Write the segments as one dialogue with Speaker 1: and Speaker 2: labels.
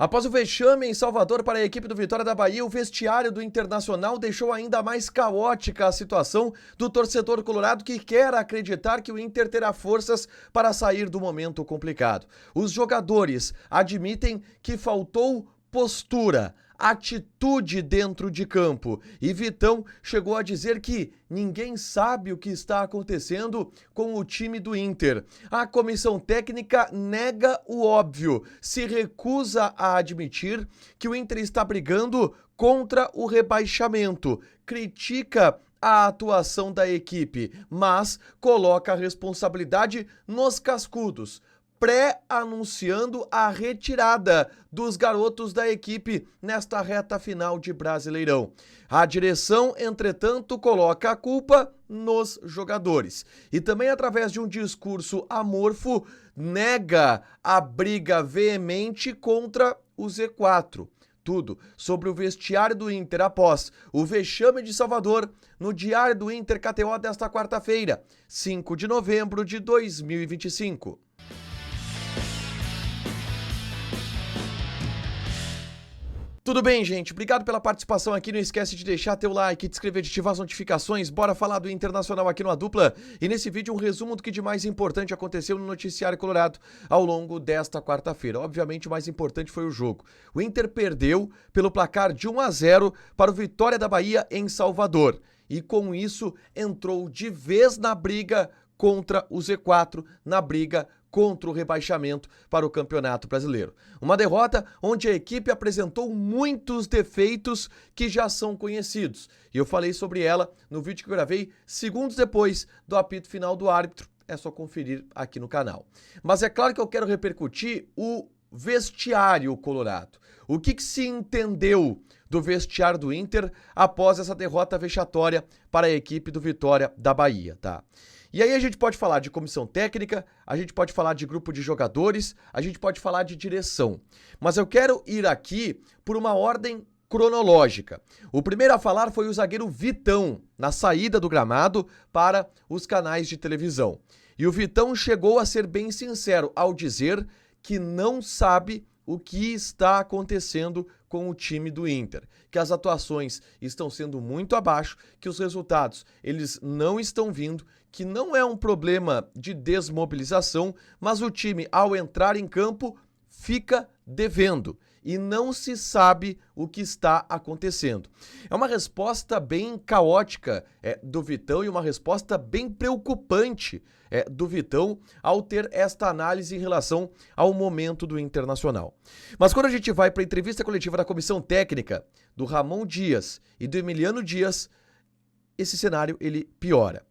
Speaker 1: Após o vexame em Salvador para a equipe do Vitória da Bahia, o vestiário do Internacional deixou ainda mais caótica a situação do torcedor colorado que quer acreditar que o Inter terá forças para sair do momento complicado. Os jogadores admitem que faltou postura, atitude dentro de campo. E Vitão chegou a dizer que ninguém sabe o que está acontecendo com o time do Inter. A comissão técnica nega o óbvio, se recusa a admitir que o Inter está brigando contra o rebaixamento, critica a atuação da equipe, mas coloca a responsabilidade nos cascudos, pré-anunciando a retirada dos garotos da equipe nesta reta final de Brasileirão. A direção, entretanto, coloca a culpa nos jogadores e também, através de um discurso amorfo, nega a briga veemente contra o Z4. Tudo sobre o vestiário do Inter após o vexame de Salvador no Diário do Inter KTO desta quarta-feira, 5 de novembro de 2025. Tudo bem, gente? Obrigado pela participação aqui. Não esquece de deixar teu like, de inscrever, de ativar as notificações. Bora falar do Internacional aqui no A Dupla. E nesse vídeo um resumo do que de mais importante aconteceu no noticiário colorado ao longo desta quarta-feira. Obviamente o mais importante foi o jogo. O Inter perdeu pelo placar de 1-0 para o Vitória da Bahia em Salvador. E com isso entrou de vez na briga contra o Z4, na briga contra o rebaixamento para o Campeonato Brasileiro. Uma derrota onde a equipe apresentou muitos defeitos que já são conhecidos. E eu falei sobre ela no vídeo que eu gravei segundos depois do apito final do árbitro. É só conferir aqui no canal. Mas é claro que eu quero repercutir o vestiário colorado. O que se entendeu do vestiário do Inter após essa derrota vexatória para a equipe do Vitória da Bahia, tá? E aí a gente pode falar de comissão técnica, a gente pode falar de grupo de jogadores, a gente pode falar de direção. Mas eu quero ir aqui por uma ordem cronológica. O primeiro a falar foi o zagueiro Vitão, na saída do gramado para os canais de televisão. E o Vitão chegou a ser bem sincero ao dizer que não sabe o que está acontecendo com o time do Inter, que as atuações estão sendo muito abaixo, que os resultados eles não estão vindo, que não é um problema de desmobilização, mas o time, ao entrar em campo, fica devendo e não se sabe o que está acontecendo. É uma resposta bem caótica do Vitão e uma resposta bem preocupante do Vitão ao ter esta análise em relação ao momento do Internacional. Mas quando a gente vai para a entrevista coletiva da comissão técnica do Ramon Dias e do Emiliano Dias, esse cenário ele piora.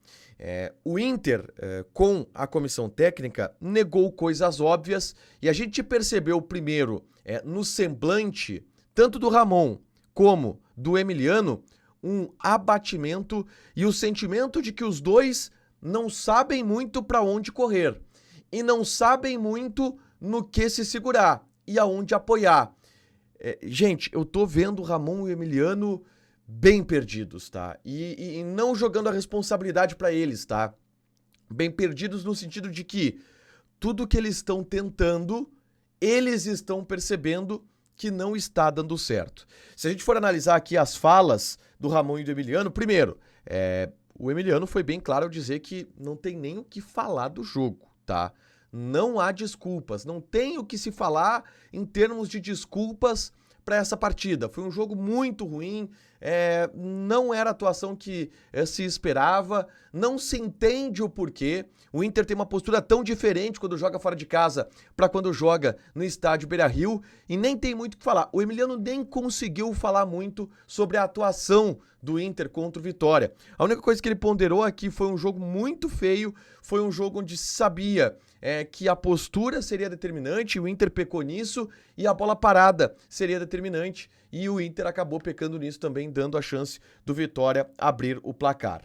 Speaker 1: O Inter, com a comissão técnica, negou coisas óbvias e a gente percebeu primeiro no semblante, tanto do Ramon como do Emiliano, um abatimento e o sentimento de que os dois não sabem muito para onde correr e não sabem muito no que se segurar e aonde apoiar. Gente, eu tô vendo o Ramon e o Emiliano bem perdidos, tá? E não jogando a responsabilidade para eles, tá? Bem perdidos no sentido de que tudo que eles estão tentando, eles estão percebendo que não está dando certo. Se a gente for analisar aqui as falas do Ramon e do Emiliano, primeiro, o Emiliano foi bem claro ao dizer que não tem nem o que falar do jogo, tá? Não há desculpas, não tem o que se falar em termos de desculpas para essa partida. Foi um jogo muito ruim, não era a atuação que se esperava, não se entende o porquê. O Inter tem uma postura tão diferente quando joga fora de casa para quando joga no estádio Beira-Rio e nem tem muito o que falar. O Emiliano nem conseguiu falar muito sobre a atuação do Inter contra o Vitória. A única coisa que ele ponderou aqui foi um jogo muito feio, foi um jogo onde se sabia que a postura seria determinante, o Inter pecou nisso e a bola parada seria determinante e o Inter acabou pecando nisso também, dando a chance do Vitória abrir o placar.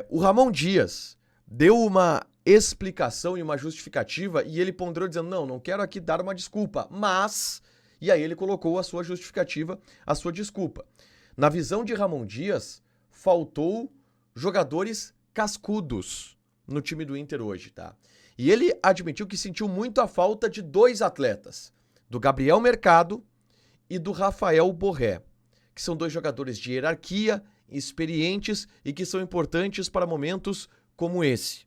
Speaker 1: O Ramon Dias deu uma explicação e uma justificativa e ele ponderou dizendo, não quero aqui dar uma desculpa, mas... E aí ele colocou a sua justificativa, a sua desculpa. Na visão de Ramon Dias, faltou jogadores cascudos no time do Inter hoje, tá? E ele admitiu que sentiu muito a falta de dois atletas, do Gabriel Mercado e do Rafael Borré, que são dois jogadores de hierarquia, experientes e que são importantes para momentos como esse.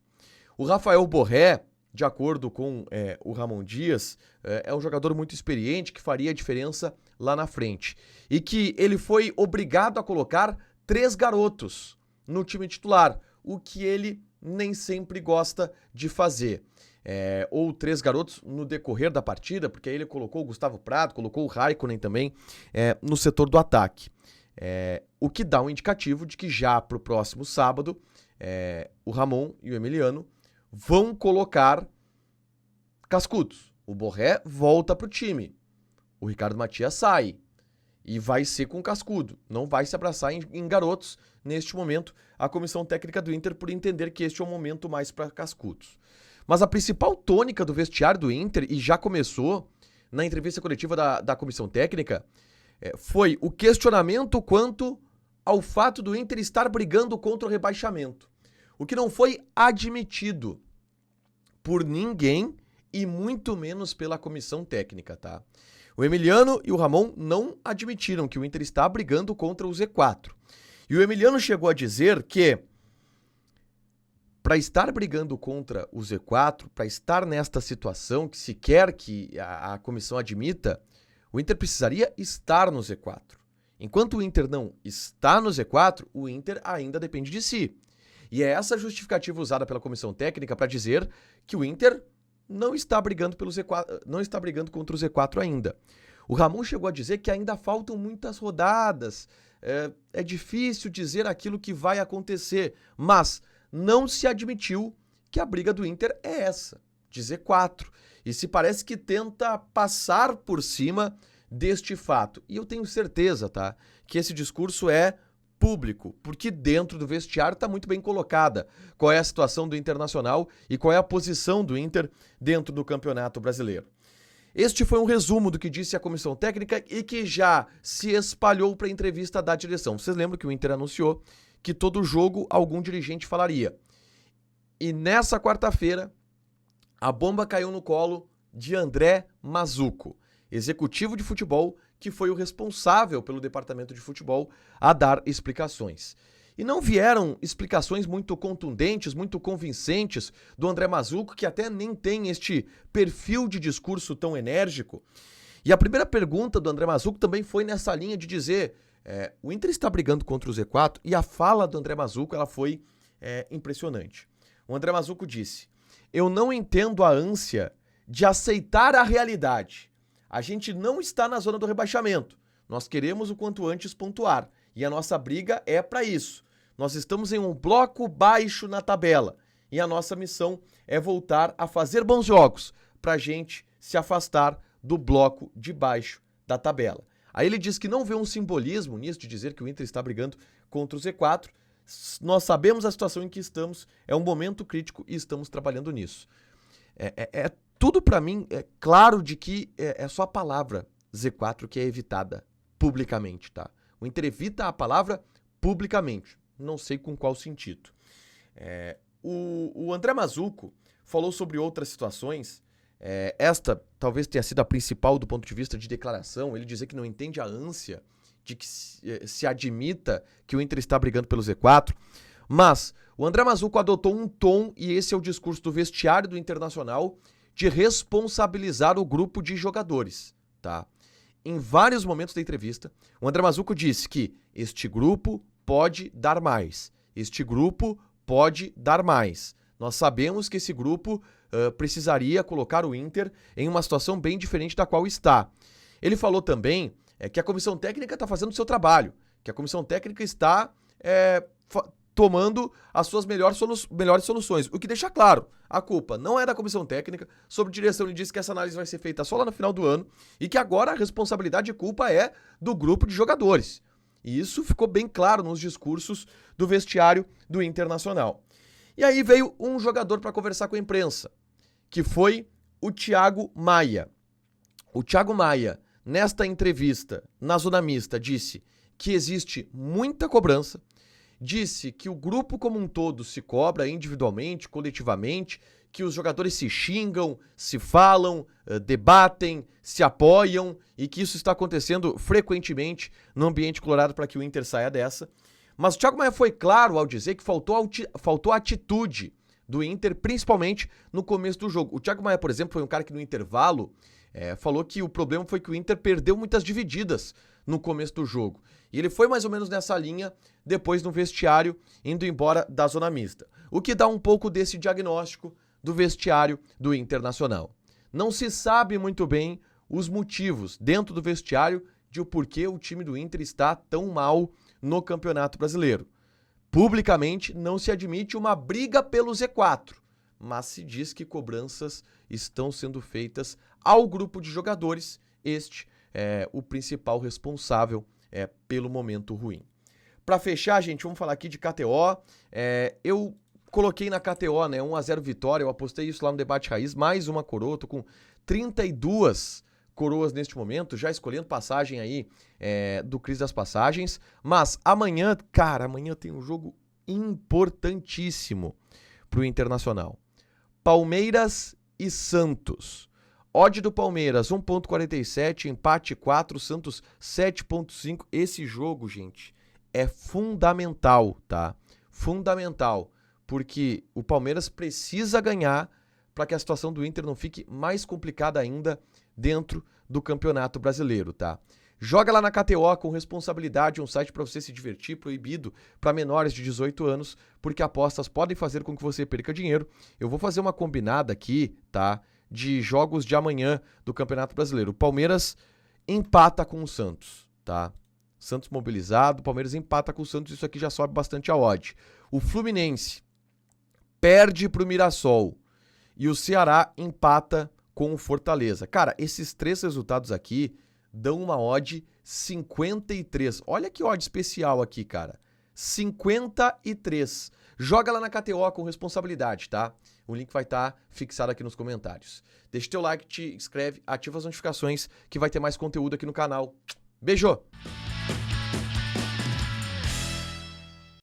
Speaker 1: O Rafael Borré, de acordo com o Ramon Dias, é um jogador muito experiente que faria a diferença lá na frente. E que ele foi obrigado a colocar 3 garotos no time titular, o que ele nem sempre gosta de fazer. Ou 3 garotos no decorrer da partida, porque aí ele colocou o Gustavo Prado, colocou o Raikkonen também no setor do ataque. O que dá um indicativo de que já para o próximo sábado, o Ramon e o Emiliano vão colocar cascudos. O Borré volta para o time. O Ricardo Matias sai. E vai ser com cascudo. Não vai se abraçar em garotos neste momento. A comissão técnica do Inter por entender que este é um momento mais para cascudos. Mas a principal tônica do vestiário do Inter, e já começou na entrevista coletiva da comissão técnica, foi o questionamento quanto ao fato do Inter estar brigando contra o rebaixamento. O que não foi admitido por ninguém e muito menos pela comissão técnica, tá? O Emiliano e o Ramon não admitiram que o Inter está brigando contra o Z4. E o Emiliano chegou a dizer que para estar brigando contra o Z4, para estar nesta situação que se quer que a comissão admita, o Inter precisaria estar no Z4. Enquanto o Inter não está no Z4, o Inter ainda depende de si. E é essa justificativa usada pela comissão técnica para dizer que o Inter não está brigando pelo Z4, não está brigando contra o Z4 ainda. O Ramon chegou a dizer que ainda faltam muitas rodadas. É difícil dizer aquilo que vai acontecer, mas não se admitiu que a briga do Inter é essa, de Z4. E se parece que tenta passar por cima deste fato. E eu tenho certeza, tá, que esse discurso é público, porque dentro do vestiário está muito bem colocada qual é a situação do Internacional e qual é a posição do Inter dentro do Campeonato Brasileiro. Este foi um resumo do que disse a comissão técnica e que já se espalhou para a entrevista da direção. Vocês lembram que o Inter anunciou que todo jogo algum dirigente falaria. E nessa quarta-feira, a bomba caiu no colo de André Mazzucco, executivo de futebol, que foi o responsável pelo departamento de futebol a dar explicações. E não vieram explicações muito contundentes, muito convincentes do André Mazzucco, que até nem tem este perfil de discurso tão enérgico. E a primeira pergunta do André Mazzucco também foi nessa linha de dizer o Inter está brigando contra o Z4, e a fala do André Mazzucco ela foi impressionante. O André Mazzucco disse: eu não entendo a ânsia de aceitar a realidade. A gente não está na zona do rebaixamento. Nós queremos o quanto antes pontuar. E a nossa briga é para isso. Nós estamos em um bloco baixo na tabela. E a nossa missão é voltar a fazer bons jogos para a gente se afastar do bloco de baixo da tabela. Aí ele diz que não vê um simbolismo nisso de dizer que o Inter está brigando contra o Z4. Nós sabemos a situação em que estamos, é um momento crítico e estamos trabalhando nisso. Tudo para mim é claro de que é só a palavra Z4 que é evitada publicamente, tá? O Inter evita a palavra publicamente, não sei com qual sentido. O André Mazzucco falou sobre outras situações, esta talvez tenha sido a principal do ponto de vista de declaração, ele dizer que não entende a ânsia de que se admita que o Inter está brigando pelo Z4, mas o André Mazzucco adotou um tom, e esse é o discurso do vestiário do Internacional, de responsabilizar o grupo de jogadores, tá? Em vários momentos da entrevista, o André Mazzucco disse que este grupo pode dar mais, este grupo pode dar mais. Nós sabemos que esse grupo precisaria colocar o Inter em uma situação bem diferente da qual está. Ele falou também que a comissão técnica está fazendo o seu trabalho, que a comissão técnica está tomando as suas melhores soluções. O que deixa claro, a culpa não é da comissão técnica. Sobre direção, ele disse que essa análise vai ser feita só lá no final do ano e que agora a responsabilidade e culpa é do grupo de jogadores. E isso ficou bem claro nos discursos do vestiário do Internacional. E aí veio um jogador para conversar com a imprensa, que foi o Thiago Maia. O Thiago Maia, nesta entrevista na Zona Mista, disse que existe muita cobrança, disse que o grupo como um todo se cobra individualmente, coletivamente, que os jogadores se xingam, se falam, debatem, se apoiam e que isso está acontecendo frequentemente no ambiente colorado para que o Inter saia dessa. Mas o Thiago Maia foi claro ao dizer que faltou atitude do Inter, principalmente no começo do jogo. O Thiago Maia, por exemplo, foi um cara que no intervalo falou que o problema foi que o Inter perdeu muitas divididas no começo do jogo. E ele foi mais ou menos nessa linha depois no vestiário, indo embora da zona mista. O que dá um pouco desse diagnóstico do vestiário do Internacional. Não se sabe muito bem os motivos dentro do vestiário de o porquê o time do Inter está tão mal no Campeonato Brasileiro. Publicamente não se admite uma briga pelo Z4, mas se diz que cobranças estão sendo feitas ao grupo de jogadores. Este é o principal responsável pelo momento ruim. Para fechar, gente, vamos falar aqui de KTO. Eu coloquei na KTO, né, 1-0 vitória, eu apostei isso lá no Debate Raiz, mais uma coroa, tô com 32 coroas neste momento, já escolhendo passagem aí do Cris das Passagens, mas amanhã, cara, amanhã tem um jogo importantíssimo pro Internacional. Palmeiras e Santos. Odd do Palmeiras 1.47, empate 4, Santos 7.5. Esse jogo, gente, é fundamental, tá? Fundamental, porque o Palmeiras precisa ganhar para que a situação do Inter não fique mais complicada ainda dentro do Campeonato Brasileiro, tá? Joga lá na KTO com responsabilidade, um site para você se divertir, proibido para menores de 18 anos, porque apostas podem fazer com que você perca dinheiro. Eu vou fazer uma combinada aqui, tá? De jogos de amanhã do Campeonato Brasileiro. O Palmeiras empata com o Santos, tá? Santos mobilizado, o Palmeiras empata com o Santos, isso aqui já sobe bastante a odd. O Fluminense perde pro Mirassol e o Ceará empata com o Fortaleza. Cara, esses três resultados aqui dão uma odd 53. Olha que odd especial aqui, cara. 53. Joga lá na KTO com responsabilidade, tá? O link vai estar fixado aqui nos comentários. Deixa teu like, te inscreve, ativa as notificações que vai ter mais conteúdo aqui no canal. Beijo!